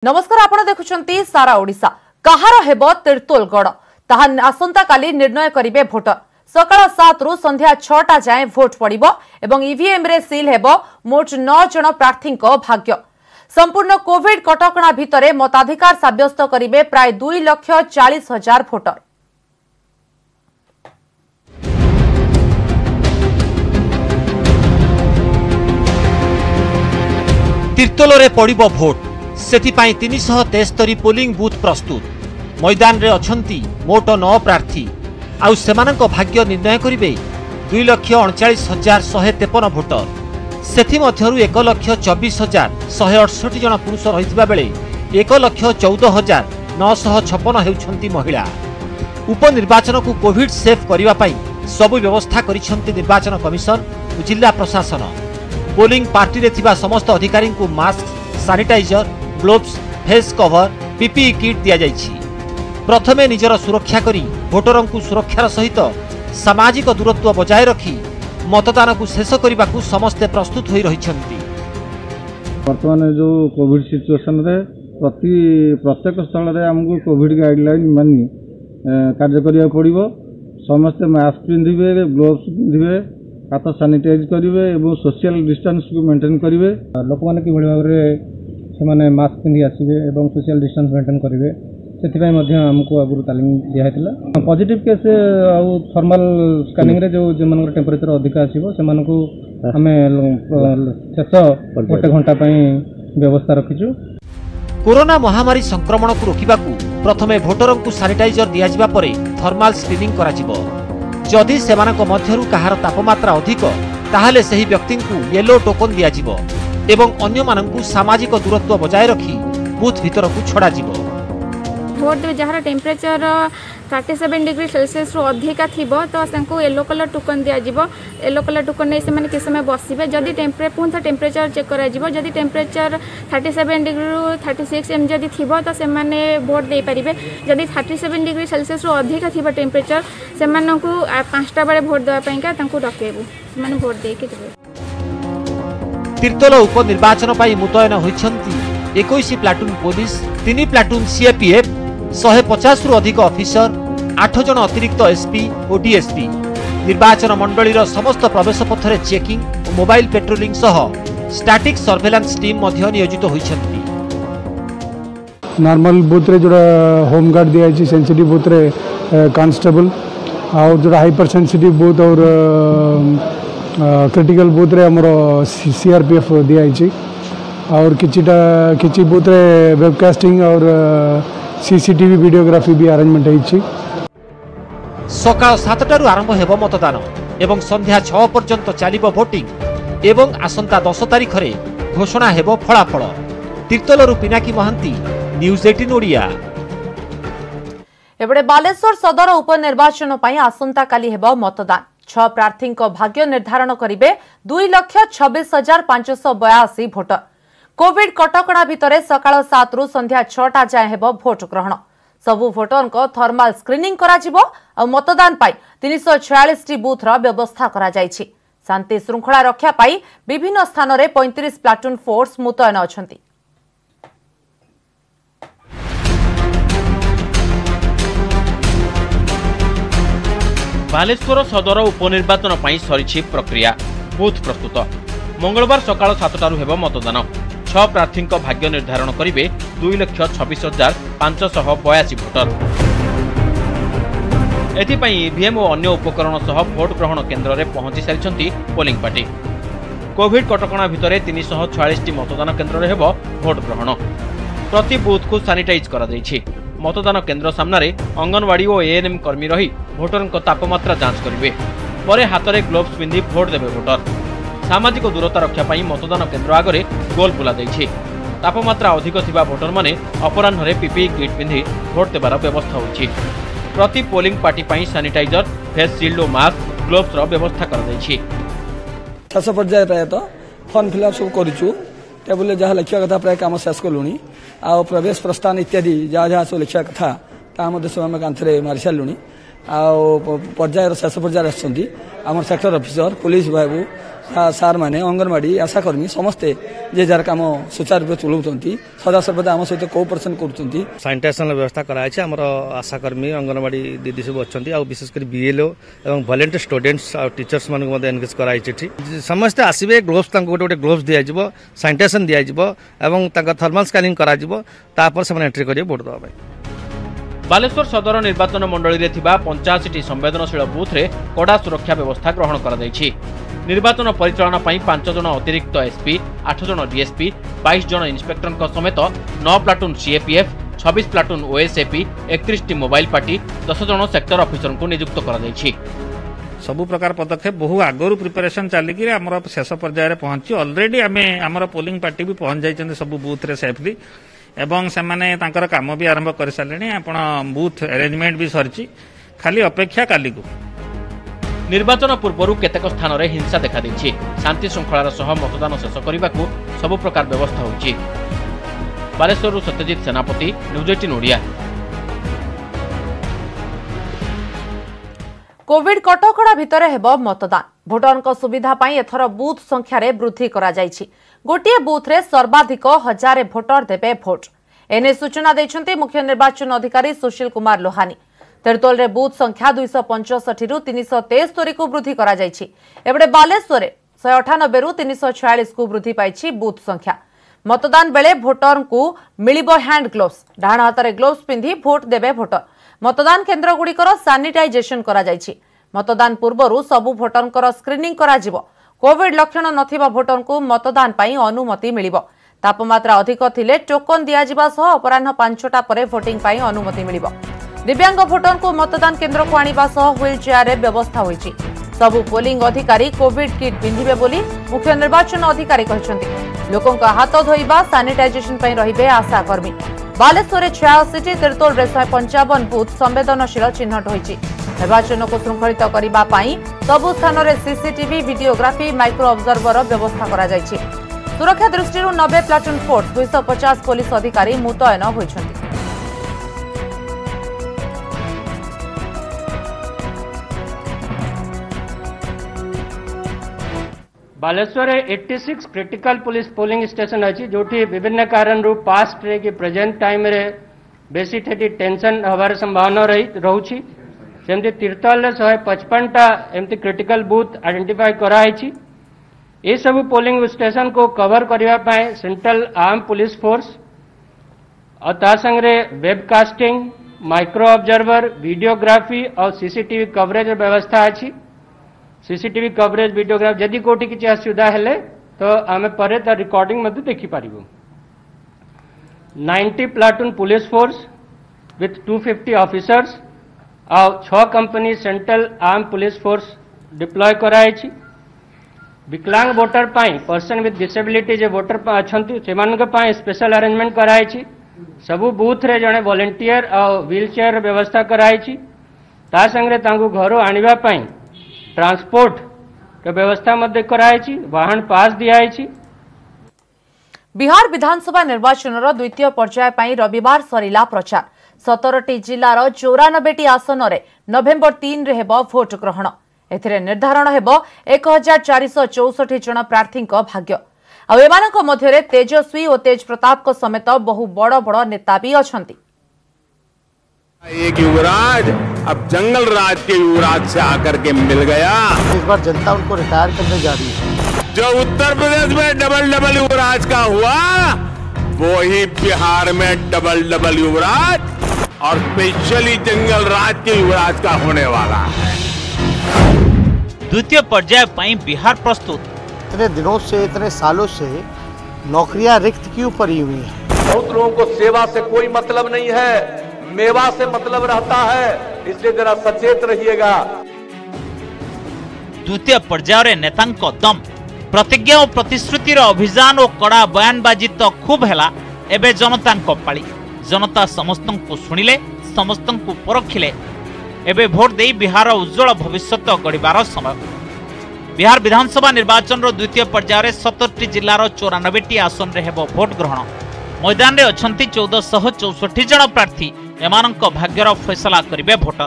नमस्कार आपण देखुछंती सारा ओडिशा कहार हेबो तिर्तोलगढ़ ताहा आसंता काली निर्णय करिवे भोटर सकाळ 7 रु संध्या 6टा जाए भोट पड़िबो एवं ईवीएम रे सील हेबो मोट 9 जण प्रार्थी भाग्य संपूर्ण कोविड कटकणा भितरे मताधिकार साब्यस्त करिवे प्राय 2,40,000 भोटर। तिर्तोल रे पड़िबो भोट सेथिपाई 373 पोलिंग बूथ प्रस्तुत मैदान रे अछंती मोट 9 प्रार्थी आउ सेमानक भाग्य निर्णय करिवे 2,39,153 भोटर सेथि मध्यरु 1,24,168 जन पुरुष रहितबा बेले 1,14,956 हेउछंती महिला। उपनिर्वाचन को कोविड सेफ करिवा पई सबु व्यवस्था करिसंती निर्वाचन कमिशन और जिला प्रशासन। पोलिंग पार्टी रे थिबा समस्त अधिकारी को mask sanitizer gloves face cover PPE kit दिया जाइछि। प्रथमे निजर सुरक्षा करी भोटरों को सुरक्षार सहित सामाजिक दूरत्व बजाय रखी मतदान को शेष करने को समस्ते प्रस्तुत हो रही। वर्तमान जो कोविड सिचुएशन रे प्रत्येक स्थल रे हमको कोविड गाइडलाइन मानी कार्य करिया पड़िबो। समस्ते मास्क पिंधिबे ग्लोव्स पिंधिबे हाथ सैनिटाइज करिवे एवं सोशल डिस्टेंस को मेंटेन करिवे। लोक माने कि भाव से मास्क पिंधि आसवे और सोशल डिस्टेंस मेंटेन करेंगे से आमको आगुरी तालीम दिखाई। पॉजिटिव केस थर्माल स्कैनिंग रे जो टेम्परेचर अधिक आसो से आम शेष गोटे घंटा व्यवस्था रखीचु। कोरोना महामारी संक्रमण को रोकने प्रथमे भोटरों को सैनिटाइजर दिया परे थर्माल स्क्रीनिंग करा जिवो। जदि सेमानक मध्यरु कहार तापमात्रा अधिक ताहले सही व्यक्ति को येलो टोकन दिया जिवो एवं अन्य मानकु सामाजिक दूरत्व बजाय रखी बूथ भीतर को छड़ा जिवो। भोट जहाँ टेम्परेचर 37 डिग्री सेल्सियस रु अधिका थिबो तो सेंको येलो कलर टोकन दिया जिवो। येलो कलर टोकन नै से माने कि समय बसिबे। जदि टेम्परेचर चेक करा जिवो। जदि टेम्परेचर 37 डिग्री रु 36 एम जदि थिबो तो से माने भोट दे परिबे। जदि 37 डिग्री सेल्सियस रु अधिका थिबो टेम्परेचर से मानकु 5टा बेले भोट देबा पयका तांकु डकेबु से माने भोट दे के देबे। तिर्तोल उपनिर्वाचन पाई मुतयन होइछंती 21 प्लाटून पुलिस 3 प्लाटून सीएपीएफ 150 रु अधिक ऑफिसर 8 जन अतिरिक्त एसपी और डीएसपी। निर्वाचन मंडली समस्त प्रवेश पथरे चेकिंग और मोबाइल पेट्रोलिंग सह स्टैटिक सर्वेलेंस टीम मध्य नियोजित होइछंती। नॉर्मल बूथ रे जोड़ा होम गार्ड दिया जाय सेंसिटिव बूथ रे कांस्टेबल और जोड़ा हाइपर सेंसिटिव बूथ और क्रिटिकल बूथ रे हमरो सीआरपीएफ दिया जाय और किछि बूथ रे वेबकास्टिंग और सीसीटीवी वीडियोग्राफी भी अरेंजमेंट होइछि। सकाळ 7टारु आरंभ हेबो मतदान एवं संध्या 6 पर्यंत चलिबो वोटिंग एवं आसंता 10 तारिख रे घोषणा हेबो फलाफल। तिर्तोलरु पिनाकी महांती न्यूज 18 ओडिया। एबडे बालेश्वर सदर उपनिर्वाचन पई आसंता काली हेबो मतदान 6 प्रार्थी भाग्य निर्धारण करिवे 2,26,582 भोटर। कोविड कटकणा भितरे सकाळ 7 रु संध्या 6टा जाए हेबो भोट ग्रहण। सबु भोटर को थर्माल स्क्रीनिंग करा जिवो और मतदान पाई 346 टी बूथ रा व्यवस्था करा जायछि। शांति श्रृंखला रक्षा पाई विभिन्न स्थान रे 35 प्लाटून फोर्स मुतयन अछंती। बालेश्वर सदर उपनिर्वाचन पाई सरिछि प्रक्रिया। बूथ प्रस्तुत। मंगलवार सकाळ 7टारु हेबो मतदान। 6 प्रार्थी भाग्य निर्धारण करिवे 2,26,582 भोटर। एथिपाई ईवीएम और अन्य उपकरण सह भोट ग्रहण केन्द्र रे पहुंची सारिछंती पोलिंग पार्टी। कोविड कटकणा भितरे 346 टी मतदान केन्द्र रे हेबो भोट ग्रहण। प्रति बूथ को सैनिटाइज करा दैछि। मतदान केन्द्र सामने अंगनवाड़ी और एएनएम कर्मी रही भोटर तापमात्रा जांच करेंगे। परे हाथ में ग्लोव्स पिंधि भोट देवे भोटर। सामाजिक दूरता रक्षा पाई मतदान केन्द्र आगे गोल बुला दैछि। तापमात्रा अधिक थिबा भोटर माने अपराह्न पीपीई किट पिंधि भोट देवार व्यवस्था होछि। प्रति पोलिंग पार्टी पाई सैनिटाइजर फेस शील्ड और मास्क ग्लोव्स व्यवस्था कर दैछि। 600 पर्याय प्रायतः फॉर्म फिलअप सब करूछु। टेबुल जहाँ लिखा कथा प्राय कम शेष कलुणी आ प्रवेश प्रस्थान इत्यादि जहाँ जहाँ सब लिखा कथा आम कांथरे मारी सारूँ। पर्यायर शेष पर्यायर आम सेक्टर ऑफिसर पुलिस बाबू सार मैंने अंगनवाड़ी आशाकर्मी समस्ते जे जार कम सुचारू रूप चलाउछन्ति सदा सर्वदा आम सहित कोऑपरेशन करुछन्ति। सैनिटाइजेशन व्यवस्था कराई छै हमर आशाकर्मी अंगनवाड़ी दीदी सब अछन्ति आ विशेष कर बीएलओ एवं वॉलंटियर स्टूडेंट्स आ टीचर्स मन को एनगेज कराई छै। समस्त आसीबे ग्लोव्स तांको गोटे ग्लोव्स दिया जिवो सैनिटाइजेशन दिया जिवो एवं तांका थर्मल स्कैनिंग करा जिवो तापर से एंट्री करियो वोट दवा भाई। बालेश्वर सदर निर्वाचन मंडली रे थिबा 85 संवेदनशील बूथ रे कड़ा सुरक्षा व्यवस्था ग्रहण करा दैछि। निर्वाचन परिचालना पई 5 जन अतिरिक्त एसपी 8 जन डीएसपी 22 जन इंस्पेक्टर समेत 9 platoon CAPF 26 platoon OSAP 31 T mobile party 10 जन सेक्टर ऑफिसर को नियुक्त करा दैछि। सबु प्रकार पदक्षेप बहु आगरू प्रिपरेशन चलिकी आमर शेष पर्यायर पहुंची ऑलरेडी आम आमर पोलिंग पार्टी भी पहुंच जाइछन्ते सबु बूथ रे सेफली एवं सेमाने तांकर काम भी आरंभ कर सारे आपण बूथ अरेंजमेंट भी सरची खाली अपेक्षा काली को। निर्वाचन पूर्व केतेक स्थान रे हिंसा देखा दैछि। शांति श्रृंखलार सह मतदान शेष करने को सबु प्रकार व्यवस्था होछि। बालेश्वर सत्यजित सेनापति न्यूज 18 ओडिया। कोविड कटकड़ा भितर हेबो मतदान। भोटरक सुविधा पाई एथर बूथ संख्या रे वृद्धि करा जायछि। गोटे बूथ रे सर्वाधिक 1000 भोटर देबे भोट। एने सूचना दैछन्ती मुख्य निर्वाचन अधिकारी सुशील कुमार लोहानी। तिरतोल रे बूथ संख्या 265 रु 373 को वृद्धि करा जायछि। एबडे बालेश्वर रे 198 रु 346 को वृद्धि पाइछि बूथ संख्या। मतदान बेले भोटर को मिलिबो हैंड ग्लोव्स। डाहाण हाथ ग्लोव्स पिंधि भोट देबे भोटर। मतदान केन्द्र गुड़िकर सानिटाइजेशन करा जायछि। मतदान पूर्व सबु भोटर स्क्रीनिंग करा जिवो। कोविड लक्षण नथिबा भोटर को मतदान पाई अनुमति मिलिबो। तापमात्रा अधिक थिले टोकन दिया जिबा सह अपराह्न 5टा परे वोटिंग पाई अनुमति मिलिबो। दिव्यांग भोटर को मतदान केन्द्र को आनिबा सह व्हील चेयर रे व्यवस्था होईछि। सबु पोलिंग अधिकारी कोविड किट पिंधिबे बोली मुख्य निर्वाचन अधिकारी कहछन्ति। लोकंक हाथ धोइबा सानिटाइजेशन पाई रहिबे आशाकर्मी। बालेश्वर 86 तिरतोल 155 बूथ संवेदनशील चिन्हट होईछि। निर्वाचन को श्रृंखलित करबा पाई सबु स्थान रे सीसीटीवी वीडियोग्राफी माइक्रो ऑब्जर्वर व्यवस्था करा जायछि। सुरक्षा दृष्टि 90 प्लाटून फोर्स 250 पुलिस अधिकारी मुतयन होइछन्ति। Baleswar 86 critical police polling station अच्छी जो विभिन्न कारण रू पास्ट रे कि प्रेजेंट टाइम रे बेसी थेटी टेंशन हबार संभावना रही सेमती तिरतल 155टा एमती क्रिटिकल बूथ आइडेंटिफाई कराई। ये सब पोलिंग स्टेशन को कवर करने सेंट्रल आर्म पुलिस फोर्स और ता संगे वेबकास्टिंग माइक्रो ऑब्जर्वर वीडियोग्राफी और सीसीटीवी कवरेज व्यवस्था अच्छी। सीसीटीवी कवरेज वीडियोग्राफ जदि कोटी किसी असुविधा हेले तो आम पर रिकॉर्डिंग मध्य देखि पारिबो। 90 platoon police force with 250 officers और 6 company central arm police force deploy कराई। विकलांग वोटर पाई पर्सन विथ डिसेबिलिटी जे वोटर अछंती सेमानक पाई स्पेशल अरेंजमेंट कराई। सबु बूथ रे जने वॉलंटियर और व्हील चेयर व्यवस्था कराई। ता संगे तांगु घर आनिबा पाई ट्रांसपोर्ट के व्यवस्था मध्य कराई। वाहन पास दियाई। बिहार विधानसभा निर्वाचन द्वितीय पर्याय पाई रविवार सरिला प्रचार। 17टी जिलार 94टी आसन रे नवेम्बर 3 रे हेबो भोट ग्रहण। एथिरे निर्धारण हेबो 1464 जन प्रार्थी भाग्य। आ एमानक मध्यरे तेजस्वी और तेज प्रताप को समेत बहु बड़ बड़ नेता भी अछंती। एक युवराज अब जंगल राज के युवराज से आकर के मिल गया। इस बार जनता उनको रिटायर करने जा रही है। जो उत्तर प्रदेश में डबल युवराज का हुआ वो ही बिहार में डबल युवराज और स्पेशली जंगल राज के युवराज का होने वाला है। द्वितीय पर्याय पाई बिहार प्रस्तुत। इतने दिनों से इतने सालों से नौकरियां रिक्त क्यों पड़ी हुई हैं? बहुत लोगों को सेवा से कोई मतलब नहीं है, मेवा से मतलब रहता है, इसलिए जरा सचेत रहिएगा। द्वितीय पर्यायर नेतांक दम प्रतिज्ञा और प्रतिश्रुतिर अभियान और कड़ा बयानबाजी तो खूब हैला। एबे जनतांक पाली। जनता समस्तन को सुनिले समस्तन को परखिले। एबे भोट दे बिहार उज्जवल भविष्य गढ़िबार समय। बिहार विधानसभा निर्वाचन द्वितीय पर्यायर 17टी जिलार 94टी आसन रे हेबो भोट ग्रहण। मैदान रे अछंती 1464 जन प्रार्थी। एमानक भाग्यर फैसला करिवे भोटर।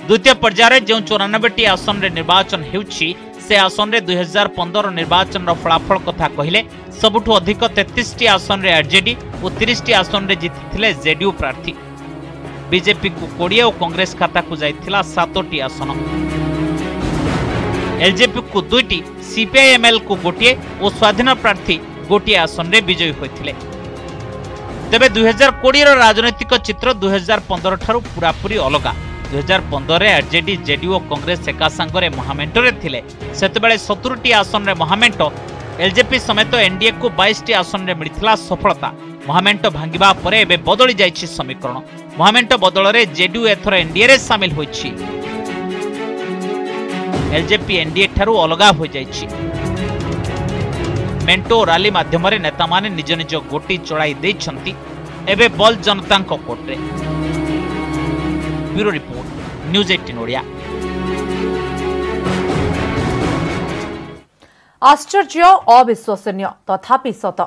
द्वितीय पर्यायर जो 94टी आसन रे निर्वाचन हेउछि से आसन रे 2015 निर्वाचन फलाफल कथा कहले सबुठु अधिक 33 आसन रे आरजेडी और 30 आसन रे जीतिथिले जेडीयू प्रार्थी। बीजेपी को 20 और कांग्रेस खाता को जाइथिला 7टी आसन। एलजेपी को 2टी, सीपीआईएमएल को 1 और स्वाधीन प्रार्थी 1 आसन रे विजयी होइथिले। तेबे 2020 रो राजनैतिक चित्र 2015 ठारू पूरापूरी अलगा। 2015 रे आरजेडी जेडीयू और कांग्रेस एका संगरे महामेंटरे थिले। सेतबेले 70टी आसन रे महामेंट एलजेपी समेत एनडीए को 22टी आसन रे मिलिथिला सफलता। महामेंट भांगिबा परे एबे बदली जाइछि समीकरण। महामेंट बदल रे जेडीयू एथर एनडीए रे शामिल होइछि। एलजेपी एनडीए ठारू अलगा हो जाइछि। मेंटो रैली माध्यम रे नेता माने निज निज गोटी चढ़ाई दैछंती। एबे बल जनतांको कोर्टे। Bureau report, news 18 Odia. आश्चर्य अविश्वसनीय तथापि सत।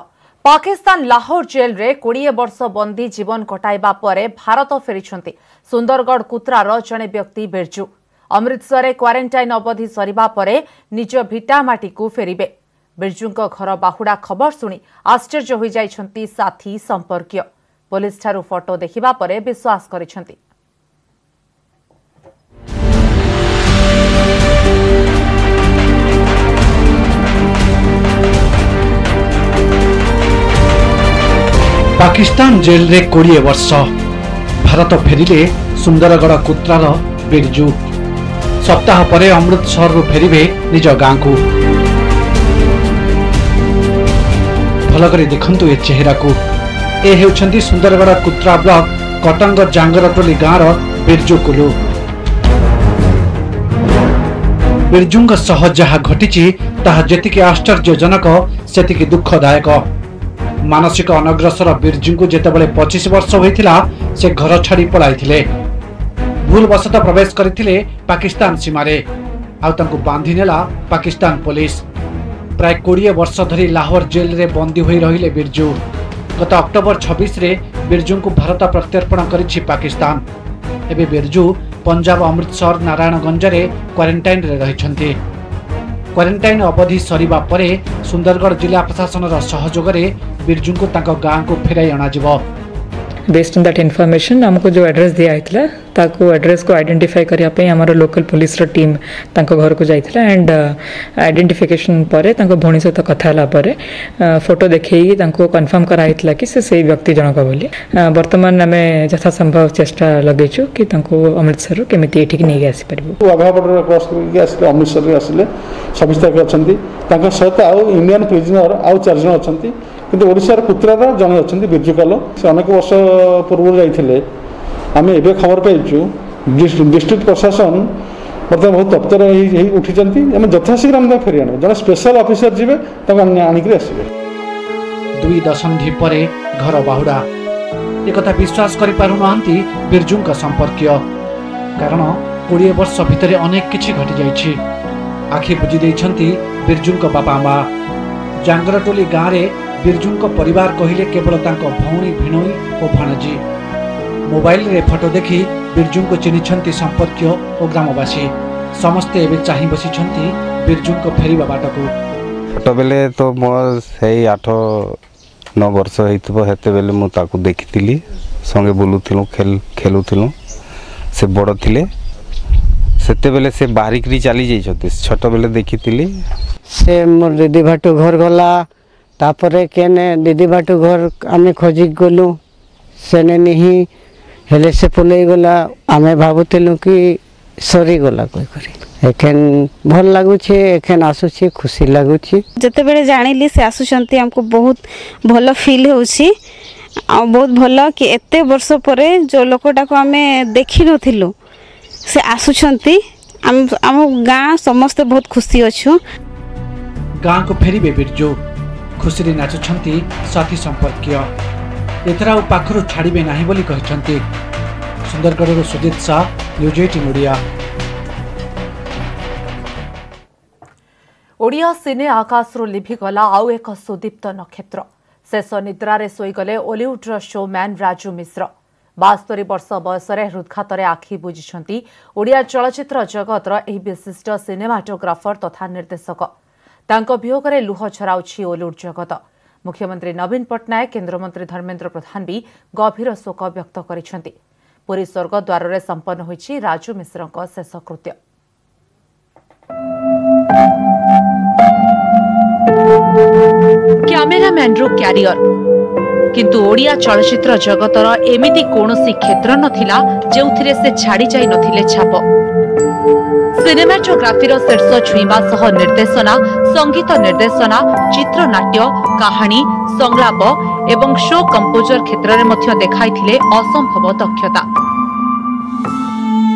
पाकिस्तान लाहौर जेल रे 20 वर्ष बंदी जीवन कटाइबा परे भारत फेरिछंती सुंदरगढ़ कुत्रार जणे व्यक्ति बिरजू। अमृतसर क्वारेंटाइन अवधि सरिबा परे निज भिटामाटी को फेरिबे। बिरजूंको घर बाहुड़ा खबर सुनी आश्चर्य होई जाइछंती साथी संपर्कीय। पुलिस ठारू फोटो देखिबा परे विश्वास करिछंती। पाकिस्तान जेल रे 20 वर्ष भारत फेरिले सुंदरगढ़ कुत्रार बिरजू। सप्ताह परे अमृतसर रु फेरिबे निज गाँ को। भल करे देखंतु ए चेहरा को। ए हेउछंती सुंदरगढ़ कुत्रा ब्लॉक कटंग जांगरटोली गाँर बिरजू कुलू। बिरजूंग सह जहा घटिछि ताहा जेतिके आश्चर्यजनक सेतिके दुःखदायक। मानसिक अनग्रसर बिरजू जेतेबेले 25 वर्ष होइथिला से घर छाड़ी पलाइथिले। भूलवशत प्रवेश करथिले पाकिस्तान सीमारे आ तांको बांधी नेला पाकिस्तान पुलिस। प्राय 20 वर्ष धरी लाहौर जेल रे बंदी होई रहिले बिरजू। गत अक्टोबर 26 रे बिरजू को भारत प्रत्यर्पण करिछि पाकिस्तान। एबे बिरजू पंजाब अमृतसर नारायणगंज रे क्वारेंटाइन रे रहिछंती। क्वारेंटाइन अवधि सरिबा परे सुंदरगढ़ जिला प्रशासन सहयोग रे बिरजू को तांको गाँ को फेराई अणाजिबो। बेस्ड ऑन दैट इनफॉरमेशन हमको जो एड्रेस दिया आइतला ताको एड्रेस को आइडेंटिफाई करिया पे हमर लोकल पुलिस रो टीम तांको घर को जाइतला एंड आइडेंटिफिकेशन परे तांको भणी सहित कथा हला परे फोटो देखैई तांको कंफर्म कराइतला कि से व्यक्ति जनक बोली। वर्तमान हमें यथा संभव चेष्टा लगेछु कि तांको अमृतसर केमिति एठी नै आसी परबो। वाघाबड़ क्रॉस करके आसले अमृतसर रे आसले 26 तारिख अछंती। तांको सहित आ इंडियन प्रिजनर आ 4 जन अछंती किंतु ओडिशार कुत्रार जने अछंती बिरजू कालो। से अनेक वर्ष पूर्व जाइथिले। आम ए खबर पाइचु डिस्ट्रिक्ट प्रशासन मतलब बहुत तत्पर उठी यथाशीघ्र आम फेरी आने जन स्पेशल ऑफिसर जी आणिक आसवे। 2 दशंधि परे घर बाहुड़ा एक विश्वास करि पारु नहंती बिरजू संपर्कीय। कारण 20 वर्ष भितर अनेक किछि घटी जाइछि। आखि बुझी देइछंती बिरजू बापा माँ। जांगरटोली गाँव रे बिरजू परिवार कहिले केवल तांको भौणी भिणोई और भाणजी। मोबाइल रे फोटो देखी बिरजू को चिन्हिछंती संपर्कीय और ग्रामवासी। समस्ते एबे चाहि बसिछंती बिरजू को फेरिबा बाटको। फोटो बेले तो मोर सेही 8-9 वर्ष हेतबो हेते बेले मु ताकू देखितिली संगे बोलुथिलु खेलुथिलु। से बड़ थिले सेते बेले से बारिकरी चली जाई छथि। छोट बेले देखितिली से मोर दीदी भाटू घर गला तापरे केने दीदी भाटू घर आमे खोजी गलु सेने नहीं हेले से पलई गला। आमे भाबुथिलु कि सरी गला कोई करी। एखन भल लागुछे एखन आसुछे खुशी लागुछे। जते बेले जानिली से आसुछंती हमको बहुत भलो फील होउछि आ बहुत भलो कि एते वर्ष परे जो लोकटा को आमे देखि नथिलु से आसुछंती। हम गाँ समस्त बहुत खुशी अछु। गाँ को फेरिबे बिरजू खुशी रे नाचुछंती साथी संपर्कीय। एथरा पाखरु छाड़िबे नाही बोली कहिछंती। सुंदरगढ़ सुजित शाह, न्यूज 18 ओडिया। ओडिया सिने आकाशरू लिभिगला आउ एक सुदीप्त नक्षत्र। शेष निद्रारे शोईगले ओलीउड्र शोम्यान राजू मिश्र। 72 वर्ष बयस हृदघात आखि बुझिछंती ओडिया चलचित्र जगतर एही विशिष्ट सिनेमाटोग्राफर तथा निर्देशक तांको वियोगरे लुह छराउछि ओलिउड जगत। मुख्यमंत्री नवीन पट्टनायक केन्द्रमंत्री धर्मेन्द्र प्रधान भी गभीर शोक व्यक्त करिसेंती। पुरी स्वर्गद्वार रे संपन्न होइछि राजू मिश्रक शेषकृत्य। कैमेरामैन रो क्यारियर किंतु ओडिया चलचित्र जगतर एमिति कोनोसी क्षेत्र नथिला जेउथिरे से छाड़ी जाई नथिले छाप। सिनेमाटोग्राफी रो शीर्ष छुईबा सह निर्देशना, संगीत निर्देशना, चित्रनाट्य, कहानी, संलाप एवं शो कंपोजर क्षेत्र में मध्य देखाइथिले असंभव दक्षता।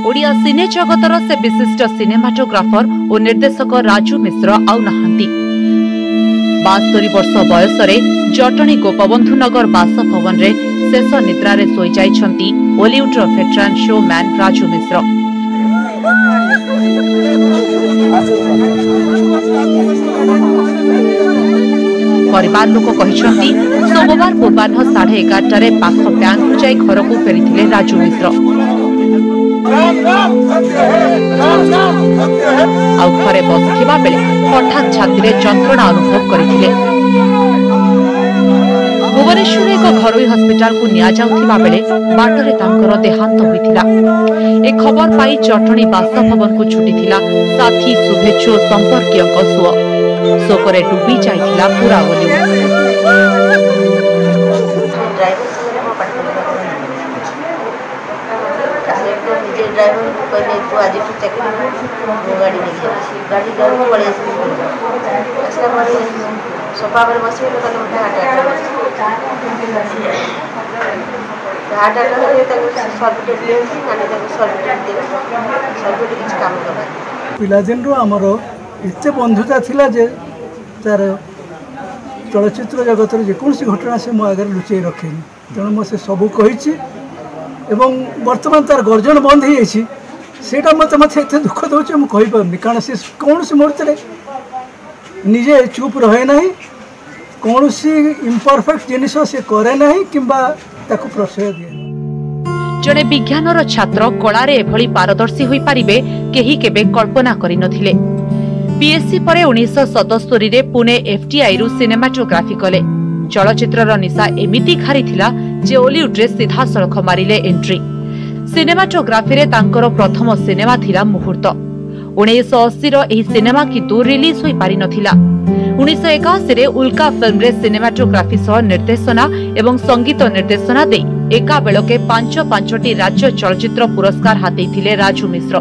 ओडिया सिने जगतर से विशिष्ट सिनेमाटोग्राफर और निर्देशक राजू मिश्र आउ नहांती। 72 वर्ष बयस जटणी गोपबंधु नगर बासभवन रे शेष निद्रा रे सोई जाइछंती बॉलीवुड रो वेटरान शो मैन राजू मिश्र। परिवार लोक कहिछंती सोमवार पूर्वाह्न 11:30 पाख बैंक जाई घर को फेरिथिले राजू मिश्र। आउ घरे बसिथिबा बेले हठात छाती रे जंत्रणा अनुभव करथिले। भुवनेश्वर एक घरोई हस्पिटाल को निया जाउथिबा बेले बाटरे तांकर देहांत होइथिला। ए खबर पाई जटणी बासभवन को छुटीथिला साथी शुभेच्छु संपर्कीयक सुओ। शोकरे डूबी जाइथिला पूरा बॉलीवुड। ड्राइवर को कहले तू आज तू चेक गाड़ी नहीं गाड़ी घर को पड़े ऐसा पर सोफा पर बसी तो तने उठा हार्ट अटैक है तक सर्टिफिकेट ले गाड़ी तक सर्टिफिकेट दे सर्टिफिकेट किछ काम करबा पिला दिन रो हमरो एते बंधुता थिला जे तार चलचित्र जगत रे जे कोनसी घटना से मो आगे लुचै रखेनी तेणु मो से सब कहिछि एवं वर्तमान तार गर्जन बंद हो जाटा मत मत एत दुख दूचे मुझे कहीपरि कारण से कौन सी मुहूर्त निजे चुप रहे ना कौन सी इम्परफेक्ट जिनिस से करे ना कि प्रश्रय दिए। जड़े विज्ञानर छात्र कलारे एभली पारदर्शी होई पारिबे केही केबे कल्पना करि नथिले। बीएससी परे 1977 रे पुणे एफटीआई रु सिनेमाटोग्राफी कले। चलचित्रर निशा एमिति घारी थिला जे ओलिउड रे सीधा सड़क मारिले एंट्री। सिनेमाटोग्राफी रे तांकर प्रथम सिनेमा थिला मुहूर्त। 1980 रो एही सिनेमा किंतु रिलीज होई पारि नथिला। 1981 रे उल्का फिल्म रे सिनेमाटोग्राफी सह निर्देशना एवं संगीत निर्देशना दे एका बेलके 5-5टी राज्य चलचित्र पुरस्कार हाते थिले राजू मिश्र।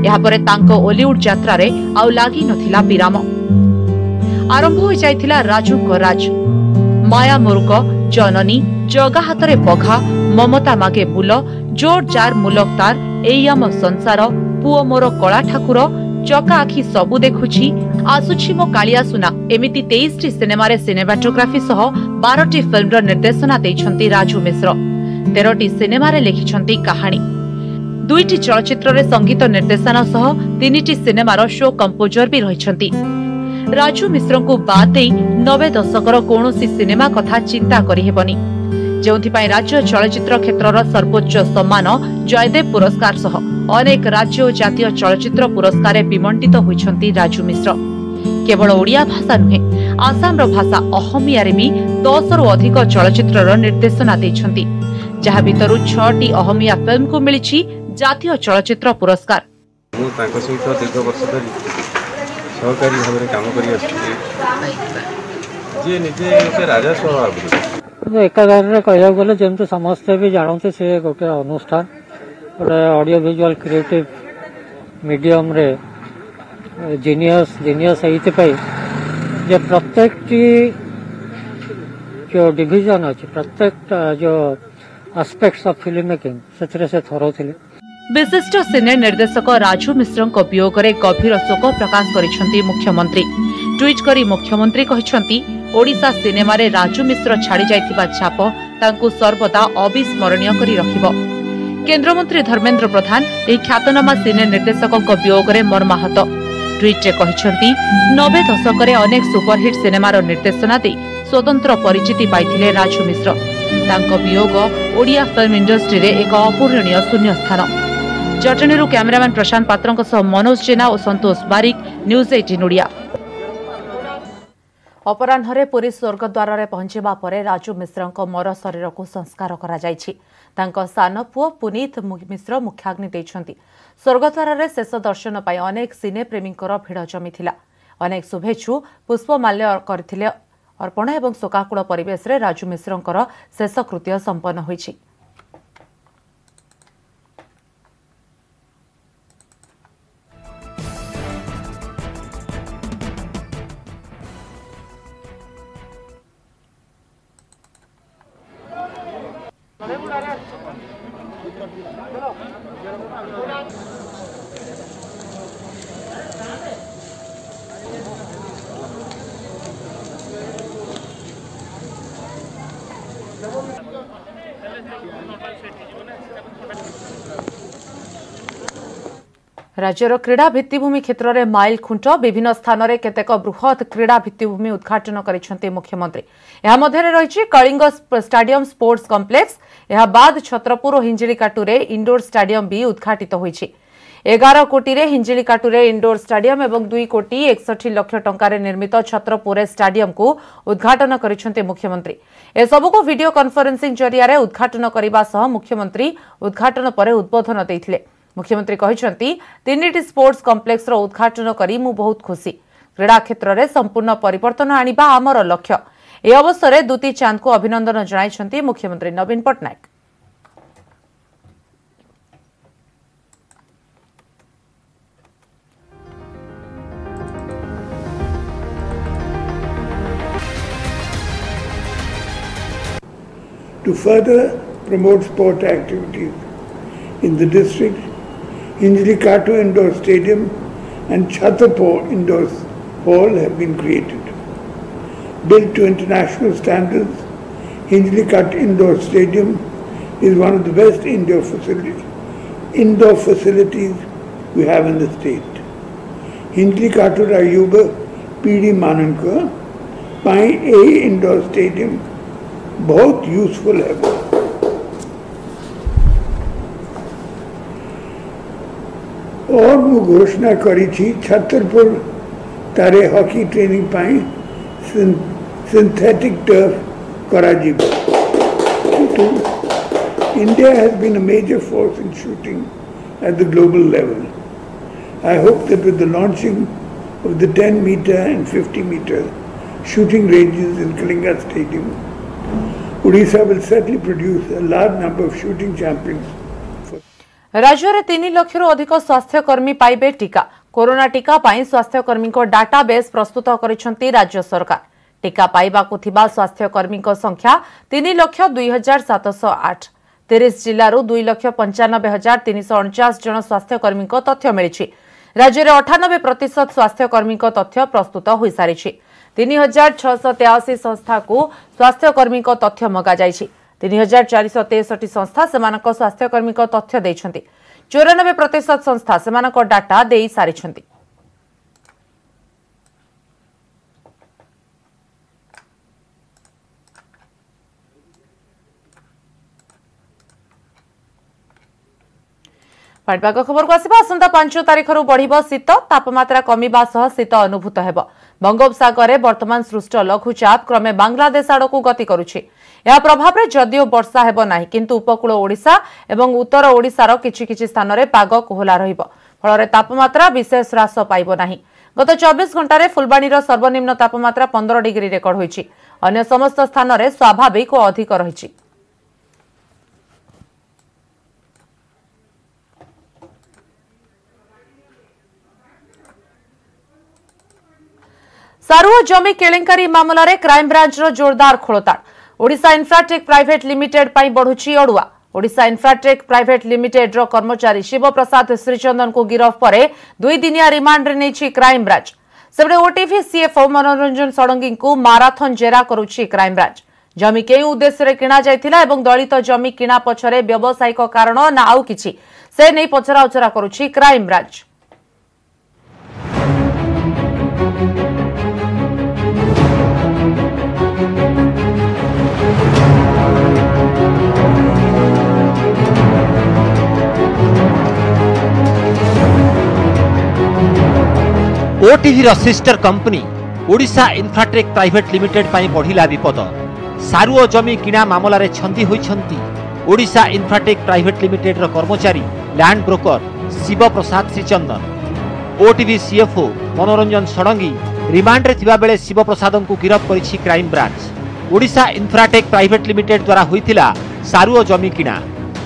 एहा परे तांको ओलिउड यात्रा रे आउ लागी नथिला विराम। आरंभ होई जायथिला राजू को राज। माया मुर्ग, जननी, जगा हातरे पघा, ममता मागे बुल, जोर जार मुलकतार, एई आम संसार, पुओ मोर कला ठाकुर, चका आखि सबु देखुछि, आसुछि मो कालिया सुना एमिति 23टी सिनेमा रे सिनेमाटोग्राफी सह 12टी फिल्म रो निर्देशना दैछंती राजू मिश्र। 13टी सिनेमा रे लिखिछंती कहानी। 2टी चलचित्र रे संगीत निर्देशना सह 3टी सिनेमा रो शो कंपोजर भी रहिछंती। राजू मिश्र को बाद दे 90 दशकर कौनसी सिनेमा कथा चिंता करि हेबनी। जेउथिपाई राज्य चलचित्र क्षेत्रर सर्वोच्च सम्मान जयदेव पुरस्कार सह अनेक राज्य और जातीय चलचित्र पुरस्कार विमंडित होइछंती राजू मिश्र। केवल ओडिया भाषा नुहे आसाम रो भाषा अहमिया रे भी 10 रु अधिक चलचित्रर निर्देशना दैछंती, जहा भितरु 6टी अहमिया फिल्म को मिलिछि जातीय चलचित्र पुरस्कार। मु तांको सहित दीर्घ वर्ष धरि सहकारी भाव में काम करी जी निजे राजा स्वभाव एका गाँव कह गले जमी समस्ते भी जानते से गोटे अनुष्ठान गोटे ऑडियो विजुअल क्रिएटिव मीडियम रे जीनियस ये प्रत्येक जो डिविजन अच्छे प्रत्येक जो एस्पेक्ट्स ऑफ फिल्म मेकिंग से थरो थिले। विशिष्ट सिने निर्देशक राजू मिश्र वियोग में गभीर शोक प्रकाश करिसेंती मुख्यमंत्री। ट्वीट करी मुख्यमंत्री कहिसेंती ओडिशा सिनेमा रे राजू मिश्र छाड़ी जाइथिबा छाप तांकु सर्वदा अविस्मरणीय करी रखिबो। केन्द्रमंत्री धर्मेन्द्र प्रधान एही ख्यातनामा सिने निर्देशक वियोग में मर्माहत। ट्वीट रे कहिसेंती 90 दशक रे अनेक सुपरहिट सिनेमार निर्देशना दे स्वतंत्र परिचिति पाइथिले राजू मिश्र। तांको वियोग ओडिया फिल्म इंडस्ट्री रे एक अपूरणीय शून्य स्थान। जटणीरू कैमरामैन प्रशांत पात्रଙ୍କ सह मनोज जेना और संतोष बारिक, न्यूज 18 ओडिया। अपराह्न पुरी स्वर्गद्वार में पहुंचवा पर राजू मिश्र मर शरीर को संस्कार करा जायछि। तांको सान पुओ पुनीत मिश्र मुख्याग्नि देइछंती। स्वर्गद्वार में शेष दर्शन पाई अनेक सिने प्रेमींकर भिड़ जमीथिला। अनेक शुभेच्छु पुष्पमाल्य करथिले अर्पण एवं शोकाकुल परिवेश रे राजू मिश्रंकर शेषकृत्य संपन्न होइछि। राज्यर क्रीड़ा भित्तिभूमि क्षेत्र में माइल खुंट विभिन्न स्थान में केतेक बृहत क्रीड़ा भित्तिभूमि उद्घाटन करिसेंती मुख्यमंत्री। यह मध्य रही कलिंग स्टाडियम स्पोर्ट्स कॉम्प्लेक्स। यह बाद छत्रपुर और हिंजिलीकाटू इंडोर स्टाडियम भी उद्घाटित होईछि। 11 कोटी रे हिंजिलीकाटू इंडोर स्टाडियम और 2 कोटी 61 लाख टंका निर्मित छत्रपुर स्टाडियम को उद्घाटन करिसेंती मुख्यमंत्री। ए सबको वीडियो कॉन्फ्रेंसिंग जरिया उद्घाटन करने सह मुख्यमंत्री उद्घाटन पर उद्बोधन देइथिले। मुख्यमंत्री कहिसेंती 3टी स्पोर्ट्स कॉम्प्लेक्स रो उद्घाटन करी मु बहुत खुशी। क्रीड़ा क्षेत्र में संपूर्ण परिवर्तन आनिबा आमर लक्ष्य। ए अवसर में दुती चांद को अभिनंदन जणाइछंती मुख्यमंत्री नवीन Patnaik. To further promote sport activities in the district, Hinjilikatu Indoor Stadium and Chhatarpur Indoor Hall have been created. Built to international standards, Hinjilikatu Indoor Stadium is one of the best indoor facilities we have in the state. Hinjilikatu Rayuba PD Mananka Pai A Indoor Stadium बहुत useful है। और मु घोषणा करी थी छतरपुर तारे hockey training पाई synthetic turf करा जीव। India has been a major force in shooting at the global level. I hope that with the launching of the 10-meter and 50-meter shooting ranges in Kalinga Stadium, Odisha will certainly produce a large number of shooting champions. राज्य में 3 लाख अधिक स्वास्थ्यकर्मी पाइबे टीका। Corona टीका पाई स्वास्थ्यकर्मी database प्रस्तुत करिसेंती राज्य सरकार। टीका पाइबाकु थिबा स्वास्थ्यकर्मी संख्या 3,02,708। 30 जिल्लारू 2,95,349 जन स्वास्थ्यकर्मी तथ्य मिली। राज्य में 98% स्वास्थ्यकर्मी तथ्य प्रस्तुत हो सारी। 3,683 संस्था को स्वास्थ्यकर्मी तथ्य मगा जाइछि। 3,463 संस्था सेमानक स्वास्थ्यकर्मी तथ्य देइछन्ति। 94% संस्था सेमानक डाटा देई सारिछन्ति। पाणीपाग खबर को आसिबा। आसंता 5 तारिख बढ़िबो शीत। तापमात्रा कमिबा सह शीत अनुभूत हेबो। बंगोपसागर में वर्तमान सृष्ट लघुचाप क्रमे बांग्लादेश आड़ को गति करुछि। या प्रभाव में जदियो वर्षा हेबो नाही, किंतु उपकूल ओडिशा एवं उत्तर ओडिशार किछि स्थान में पाग कोहला रहिबो। फल तापमात्रा विशेष ह्रास पाइबो नाही। गत 24 घंटे फुलबाणीर सर्वनिम्न तापमात्रा 15 डिग्री रेकर्ड होइछि। अन्य समस्त स्थान में स्वाभाविक और अधिक रहिछि। सारुओ जमी केलेंकारी मामलें क्राइमब्रांच जोरदार खोलताड़। ओडिशा इन्फ्राटेक प्राइवेट लिमिटेड पाई बढ़ुछि अड़ुआ। ओडिशा इन्फ्राटेक प्राइवेट लिमिटेड रो कर्मचारी शिव प्रसाद श्रीचंदन को गिरफ पर 2 दिनिया रिमांड रे नेछि crime branch. सेबडे OTV CFO Manoranjan Sarangi को माराथन जेरा करुछि क्राइमब्रांच। जमी के उद्देश्य रे किना जायथिला एवं दलित जमी किना पछरे व्यावसायिक कारण ना आउ किछि से नै पचरा उचरा करुछि क्राइमब्रांच। ओटीवी रो sister company Odisha Infratech private limited पाई बढ़िला विपद। सारुओ जमी किणा मामला रे छंदी होइछंती ओडिशा इन्फ्राटेक प्राइवेट लिमिटेड रो कर्मचारी land broker Shiv Prasad Srichandan. OTV CFO Manoranjan Sadangi remand रे थिबा बेले शिव प्रसाद को गिरफ करिछि crime branch. Odisha Infratech private limited द्वारा होइथिला सारुओ जमी किणा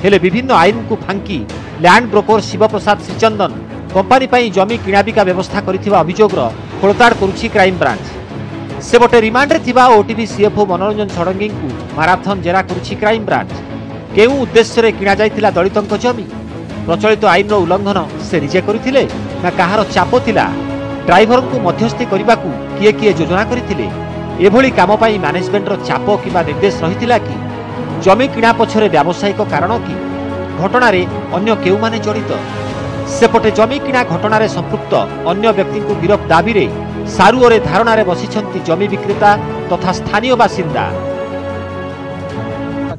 हेले विभिन्न आईन को फांकी land broker Shiv Prasad Srichandan company पाई जमी किणाबिका व्यवस्था करिथिबा अभियोग रो खोलताड़ करुछि क्राइम ब्रांच। सेबटे रिमांड रे थिबा ओटीवी सीएफओ मनोरंजन षडंगी को माराथन जेरा करुछि क्राइम ब्रांच। केउ उद्देश्य रे किणा जाइथिला दलितंक जमी? प्रचलित आईन रो उल्लंघन से निजे करिथिले ना काहार चाप थिला? ड्राइवर को मध्यस्थी करबाकू किए किए योजना करिथिले? एभली काम पाई मैनेजमेंट रो चाप किबा निर्देश रहिथिला कि? जमी किणा पछरे व्यावसायिक कारण कि? घटना रे अन्य केउ माने जड़ित? सेपटे जमी किणा घटना रे संपृक्त अन्य व्यक्ति को गिरफ दाबी रे सारुओरे धारणा रे बसिछंती जमी विक्रेता तथा स्थानीय बासिंदा।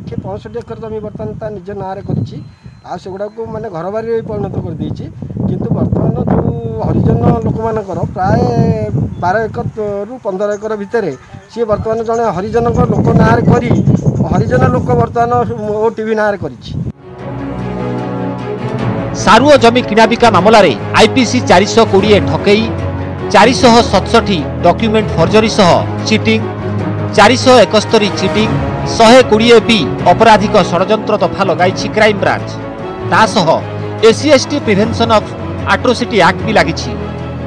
65 एकर जमी बर्तमान निज नारे करछि आ सेगुडा को माने घर बारी परिणत कर देछि किंतु बर्तमान जो हरिजन लोक मानकर प्राय 12 एकर रु 15 एकर भितर सी बर्तमान जने हरिजन लोक नारे करी हरिजन लोक बर्तमान ओटीवी नारे करिछि। सारुओ जमी किणाबिका मामला रे आईपीसी 420 ठकेई 467 डॉक्यूमेंट फर्जरी सह चिटिंग 471 चिटिंग 120 बी अपराधिक षडयंत्र दफा लगाई क्राइम ब्रांच। तासह SCST prevention of atrocity act भी लागिछि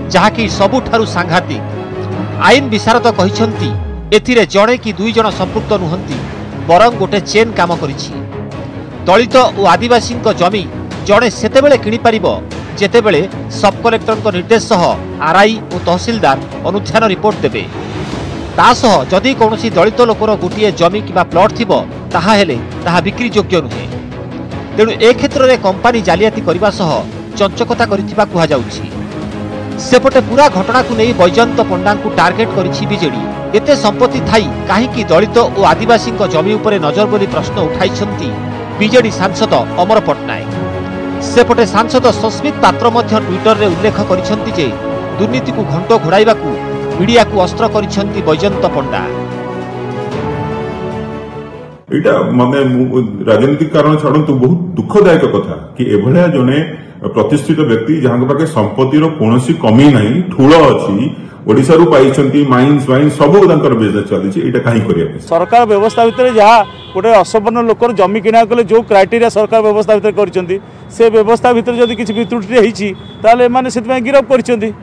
जहाँकि सबुठारु सांघातिक। आईन विशारद कहिछंती एथिरे जणे कि दुई जण संपृक्त नुहंती बरं गोटे चेन काम करिछि। दलित और आदिवासी जमी जड़े सेतेबेले किणी पारिबो जेतेबेले सब कलेक्टर निर्देश सह आरआई और तहसीलदार अनुध्यान रिपोर्ट देबे। तासह जदि कौनसी दलित लोकर गोटे जमी किबा प्लॉट थिबो ताहा हेले ताहा बिक्री योग्य नुहे। तेणु ए क्षेत्र में कंपनी जालियाती करबा सह चंचकता करिथिबा कुहा जाउछि। सेपटे पूरा घटना को नहीं बैजयंत पंडा को टार्गेट करिछि बीजेडी। एते संपत्ति थाई काहेकि दलित और आदिवासी जमी उपरे नजर बोली प्रश्न उठाइछंती बीजेडी सांसद अमर पट्टनायक। सेपटे सांसद सस्मित पात्र मध्य ट्विटर रे उल्लेख करिछंती जे दुर्नीति को घंटो घोड़ाइबाकू मीडिया को अस्त्र करिछंती बैजयंत पंडा। एटा माने राजनीतिक कारण छाड़ू बहुत दुखदायक कथा कि एभलिया जने प्रतिष्ठित व्यक्ति जहां पाखे संपत्तिर कोनोसी कमी नाही ठूल अछि ओडिसा रु पाइछंती माइन्स वाइन सबो तांकर बिजनेस चलिछि एटा काहे करिया सरकार व्यवस्था भितर जहा गोटे असंपन्न लोकर जमी किना कले जो क्राइटेरिया सरकार व्यवस्था भितर करिछंती से व्यवस्था भितर जदि किछि त्रुटि हेछि ताले माने सेतमे गिरफ करिछंती।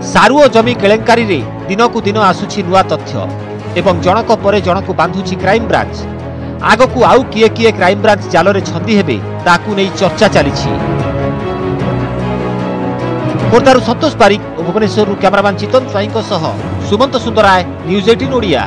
सारुओ जमी केलेंकारी रे दिनकू दिन आसुछि नुआ तथ्य एवं जनक परे जनक बांधुछि क्राइम ब्रांच। आगकू आउ किए किए क्राइम ब्रांच जाल रे छंदी हेबे ताकू नै चर्चा चलिछि। खोर्धारू संतोष पारिक और भुवनेश्वर कैमरामैन चितन स्वाईं सह सुमंत सुंदराय न्यूज 18 ओडिया।